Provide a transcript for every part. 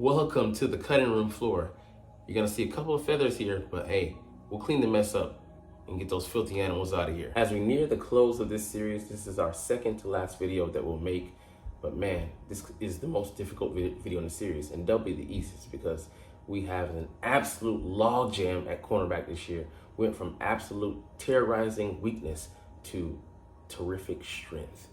Welcome to the cutting room floor. You're gonna see a couple of feathers here, but hey, we'll clean the mess up and get those filthy animals out of here. As we near the close of this series, this is our second to last video that we'll make, but man, this is the most difficult video in the series and doubly the easiest because we have an absolute log jam at cornerback this year. Went from absolute terrorizing weakness to terrific strength.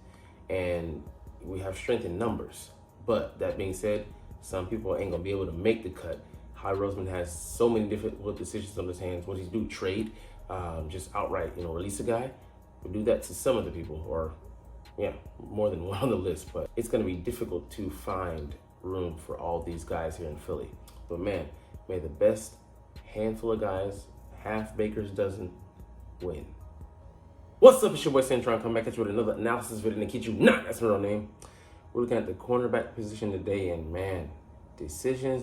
And we have strength in numbers. But that being said, some people ain't gonna be able to make the cut. Howie Roseman has so many different decisions on his hands. What he's do, trade, just outright, release a guy. We'll do that to some of the people, or yeah, more than one on the list. But it's gonna be difficult to find room for all these guys here in Philly. But man, may the best handful of guys, half baker's dozen, win. What's up, it's your boy Cintron, come back at you with another analysis video, and kid you not, that's my real name. We're looking at the cornerback position today, and man, decisions,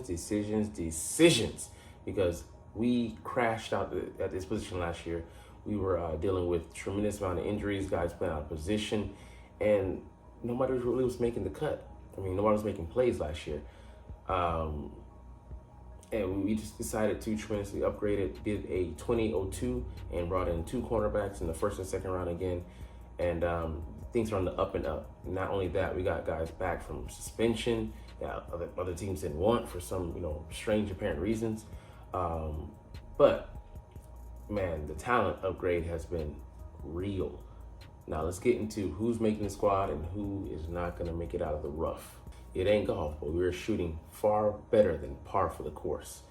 because we crashed out at this position last year. We were dealing with tremendous amount of injuries, guys playing out of position, and nobody really was making the cut. I mean, nobody was making plays last year. And we just decided to tremendously upgrade it, did a 2002 and brought in 2 cornerbacks in the first and second round again. And things are on the up and up. Not only that, we got guys back from suspension that other teams didn't want for some, strange apparent reasons. But man, the talent upgrade has been real. Now let's get into who's making the squad and who is not gonna make it out of the rough. It ain't golf, but we're shooting far better than par for the course.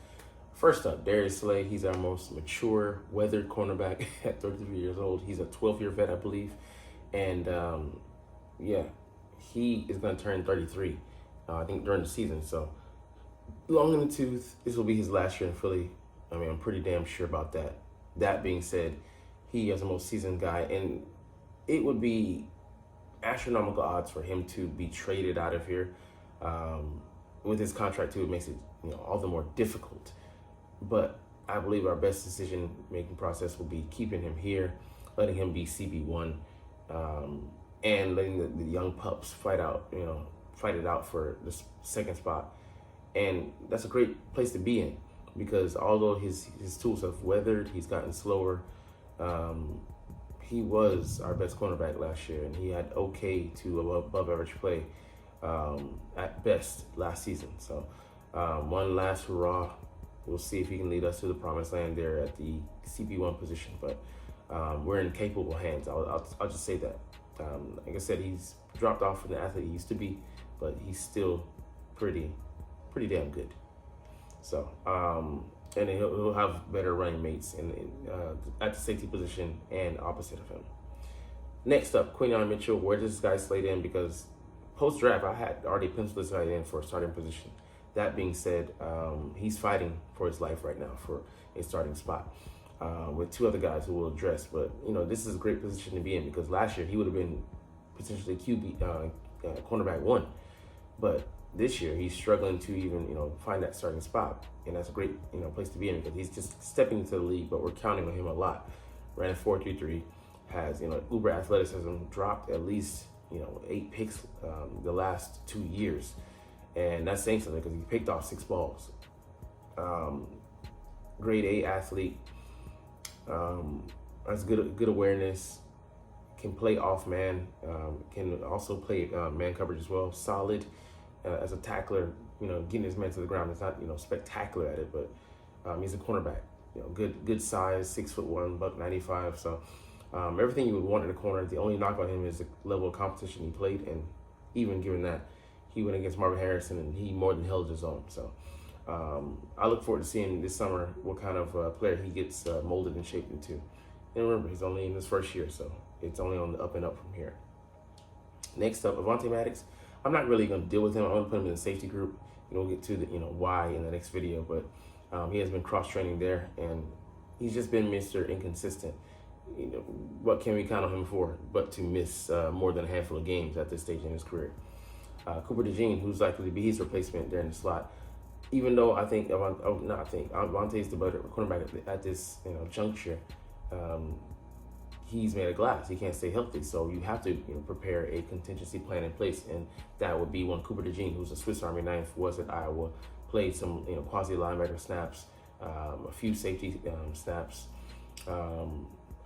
First up, Darius Slay. He's our most mature, weathered cornerback at 33 years old. He's a 12-year vet, I believe. And yeah, he is going to turn 33, I think, during the season. So long in the tooth. This will be his last year in Philly. I mean, I'm pretty damn sure about that. That being said, he is the most seasoned guy, and it would be astronomical odds for him to be traded out of here. With his contract too, it makes it all the more difficult. But I believe our best decision-making process will be keeping him here, letting him be CB1, and letting the young pups fight it out for the second spot. And that's a great place to be in, because although his tools have weathered, he's gotten slower. He was our best cornerback last year, and he had okay to above average play at best last season. So one last hurrah. We'll see if he can lead us to the promised land there at the CP1 position. But we're in capable hands. I'll just say that. Like I said, he's dropped off from the athlete he used to be, but he's still pretty damn good. So and he'll have better running mates at the safety position and opposite of him. Next up, Quinyon Mitchell. Where does this guy slate in? Because post-draft, I had already penciled this guy in for a starting position. That being said, he's fighting for his life right now for a starting spot with 2 other guys who will address. But, this is a great position to be in, because last year he would have been potentially cornerback 1. But this year he's struggling to even, find that starting spot. And that's a great, place to be in, because he's just stepping into the league, but we're counting on him a lot. Ran a 4.33, has, uber athleticism, dropped at least, 8 picks the last 2 years. And that's saying something, because he picked off 6 balls. Grade A athlete, has good awareness, can play off man, can also play man coverage as well. Solid as a tackler, getting his man to the ground. It's not, spectacular at it, but he's a cornerback. Good size, 6'1", $195. So everything you would want in a corner. The only knock on him is the level of competition he played, and even given that, he went against Marvin Harrison and he more than held his own. So I look forward to seeing this summer what kind of player he gets molded and shaped into. And remember, he's only in his first year, so it's only on the up and up from here. Next up, Avonte Maddox. I'm not really going to deal with him. I'm going to put him in the safety group. We'll get to the why in the next video, but he has been cross-training there, and he's just been Mr. Inconsistent. What can we count on him for but to miss more than a handful of games at this stage in his career? Cooper DeJean, who's likely to be his replacement there in the slot. Even though I think Avonte is the better cornerback at this juncture, he's made of glass. He can't stay healthy, so you have to prepare a contingency plan in place, and that would be one Cooper DeJean, who's a Swiss Army knife, was at Iowa, played some quasi linebacker snaps, a few safety snaps,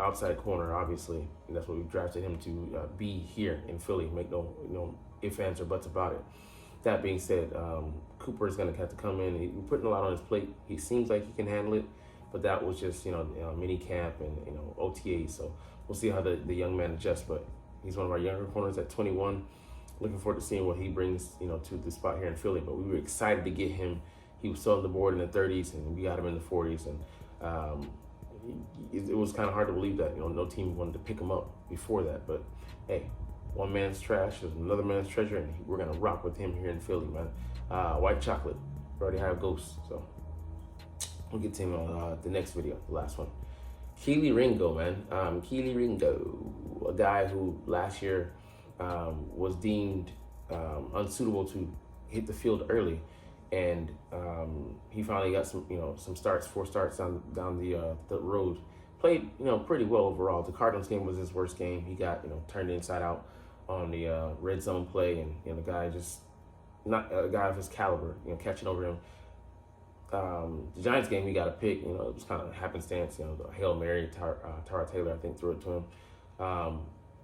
outside corner obviously, and that's what we drafted him to be here in Philly. Make no ifs, ands, or buts about it. That being said, Cooper is going to have to come in. He's putting a lot on his plate. He seems like he can handle it, but that was just mini camp and OTA. So we'll see how the young man adjusts. But he's one of our younger corners at 21. Looking forward to seeing what he brings to the spot here in Philly. But we were excited to get him. He was still on the board in the 30s, and we got him in the 40s. And it was kind of hard to believe that no team wanted to pick him up before that. But hey, one man's trash is another man's treasure, and we're gonna rock with him here in Philly, man. White chocolate, we already have ghosts, so we'll get to him on the next video, the last one. Kelee Ringo, man. Kelee Ringo, a guy who last year was deemed unsuitable to hit the field early, and he finally got some starts, 4 starts down the road. Played pretty well overall. The Cardinals game was his worst game. He got turned inside out on the red zone play, and the guy just not a guy of his caliber, catching over him. The Giants game, he got a pick. It was kind of happenstance. The Hail Mary, Tara Taylor, I think, threw it to him.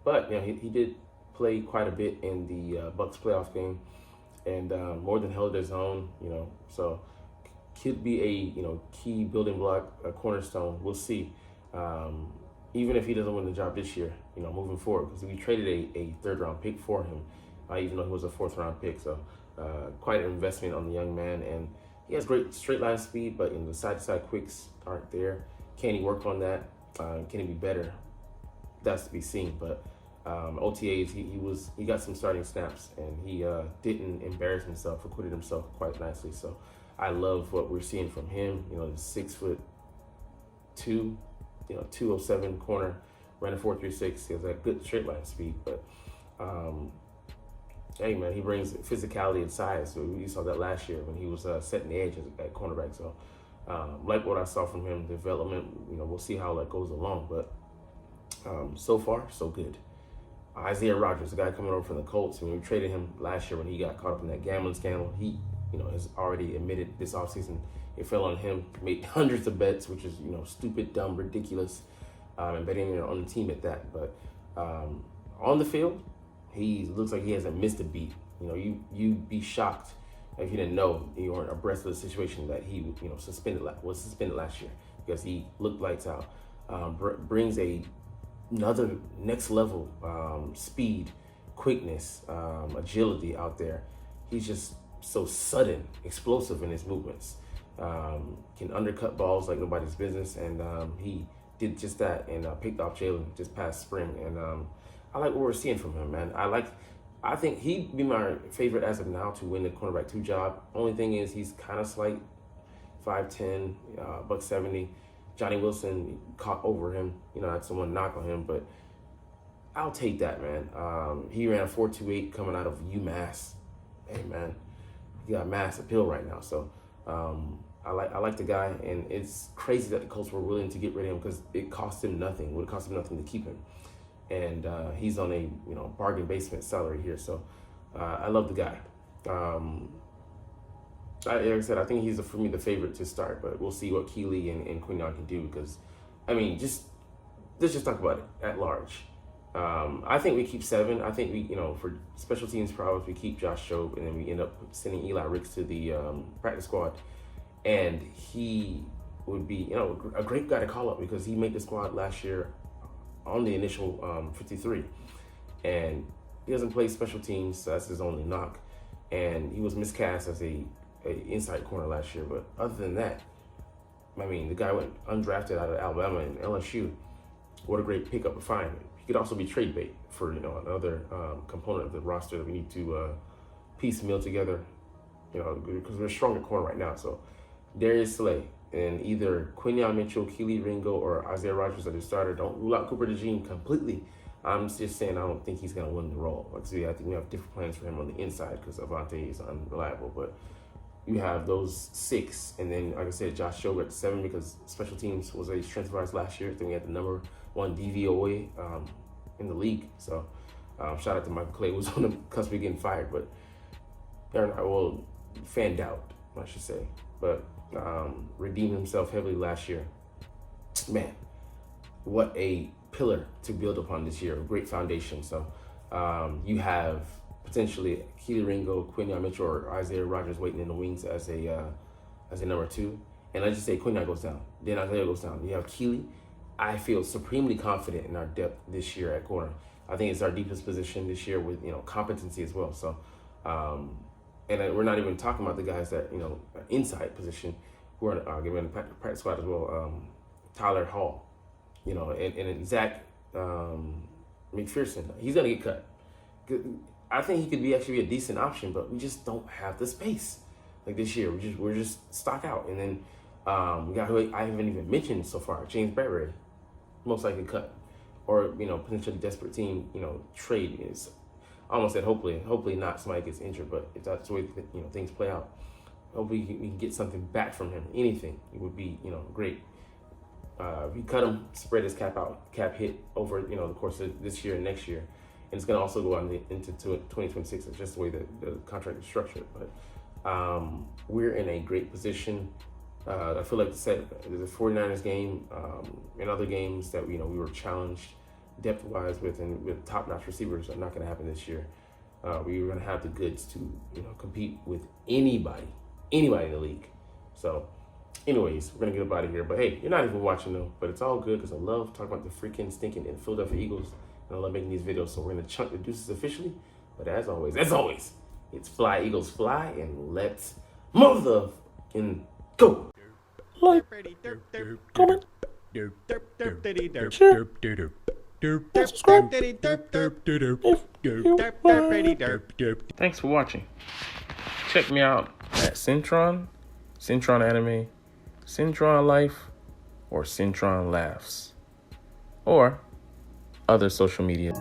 But he did play quite a bit in the Bucs playoff game, and more than held his own. So could be a key building block, a cornerstone. We'll see. Even if he doesn't win the job this year, moving forward, because we traded a 3rd round pick for him, even though he was a 4th round pick. So quite an investment on the young man, and he has great straight line speed, but the side to side quicks aren't there. Can he work on that? Can he be better? That's to be seen. But OTAs, he got some starting snaps, and he didn't embarrass himself, acquitted himself quite nicely. So I love what we're seeing from him. The 6'2", 207 corner, running 4.36. He has that good straight line speed, but hey man, he brings physicality and size. So we saw that last year when he was setting the edge at cornerback. So like what I saw from him, development. We'll see how that goes along, but so far so good. Isaiah Rodgers, the guy coming over from the Colts, when we traded him last year when he got caught up in that gambling scandal, he has already admitted this offseason it fell on him, made hundreds of bets, which is, stupid, dumb, ridiculous, and betting on the team at that. But on the field, he looks like he hasn't missed a beat. You'd be shocked if you didn't know you weren't abreast of the situation that he was suspended last year, because he looked lights out. Brings another next level speed, quickness, agility out there. He's just so sudden, explosive in his movements. Can undercut balls like nobody's business, and he did just that and picked off Jalen just past spring. And I like what we're seeing from him, man. I think he'd be my favorite as of now to win the cornerback 2 job. Only thing is he's kind of slight, 5'10", $170. Johnny Wilson caught over him. That's someone knock on him, but I'll take that, man. He ran a 4.28 coming out of UMass. Hey, man, he got mass appeal right now. So I like the guy, and it's crazy that the Colts were willing to get rid of him because it cost him nothing. It would have cost him nothing to keep him, and he's on a bargain basement salary here. So I love the guy. Like I said, I think he's for me the favorite to start, but we'll see what Kelee and Quinyon can do, because let's just talk about it at large. I think we keep 7. I think we, for special teams problems, we keep Josh Jobe, and then we end up sending Eli Ricks to the practice squad. And he would be, a great guy to call up, because he made the squad last year on the initial 53. And he doesn't play special teams, so that's his only knock. And he was miscast as a inside corner last year. But other than that, the guy went undrafted out of Alabama and LSU. What a great pickup to find. He could also be trade bait for another component of the roster that we need to piecemeal together. Because we're strong at corner right now. So Darius Slay and either Quinyon Mitchell, Kelee Ringo, or Isaiah Rodgers as a starter. Don't rule out Cooper DeJean completely. I'm just saying I don't think he's going to win the role. I think we have different plans for him on the inside because Avante is unreliable. But you have those 6, and then, like I said, Josh Jobe at 7, because special teams was a strength of ours last year. I think we had the number 1 DVOA in the league. So shout out to Michael Clay, who was on the cusp of getting fired, but fanned out. I should say, but redeemed himself heavily last year. Man, what a pillar to build upon this year. A great foundation. So you have potentially Keely Ringo, Quinyon Mitchell, or Isaiah Rodgers waiting in the wings as a number 2. And let's just say Quinyon goes down, then Isaiah goes down. You have Keely. I feel supremely confident in our depth this year at corner. I think it's our deepest position this year with competency as well. So, and we're not even talking about the guys that inside position who are given the practice squad as well. Tyler Hall, and Zach McPherson. He's gonna get cut. I think he could actually be a decent option, but we just don't have the space. Like this year, we're just stock out, and then we got who I haven't even mentioned so far, James Bradbury, most likely cut, or potentially desperate team trade is almost said hopefully not somebody gets injured, but if that's the way things play out, hopefully we can get something back from him. Anything it would be great. If you cut him, spread his cap hit over the course of this year and next year, and it's going to also go on into 2026. It's just the way that the contract is structured, but we're in a great position. I feel like the 49ers game and other games that we were challenged depth-wise with top-notch receivers are not going to happen this year. We were going to have the goods to compete with anybody in the league. So anyways, we're going to get up out of here. But hey, you're not even watching though, but it's all good because I love talking about the freaking stinking and Philadelphia Eagles, and I love making these videos. So we're going to chunk the deuces officially. But as always, it's fly, Eagles, fly, and let's motherfucking go. Like, comment, share, and subscribe if you like. Thanks for watching. Check me out at Cintron Anime, Cintron Life, or Cintron Laughs, or other social media.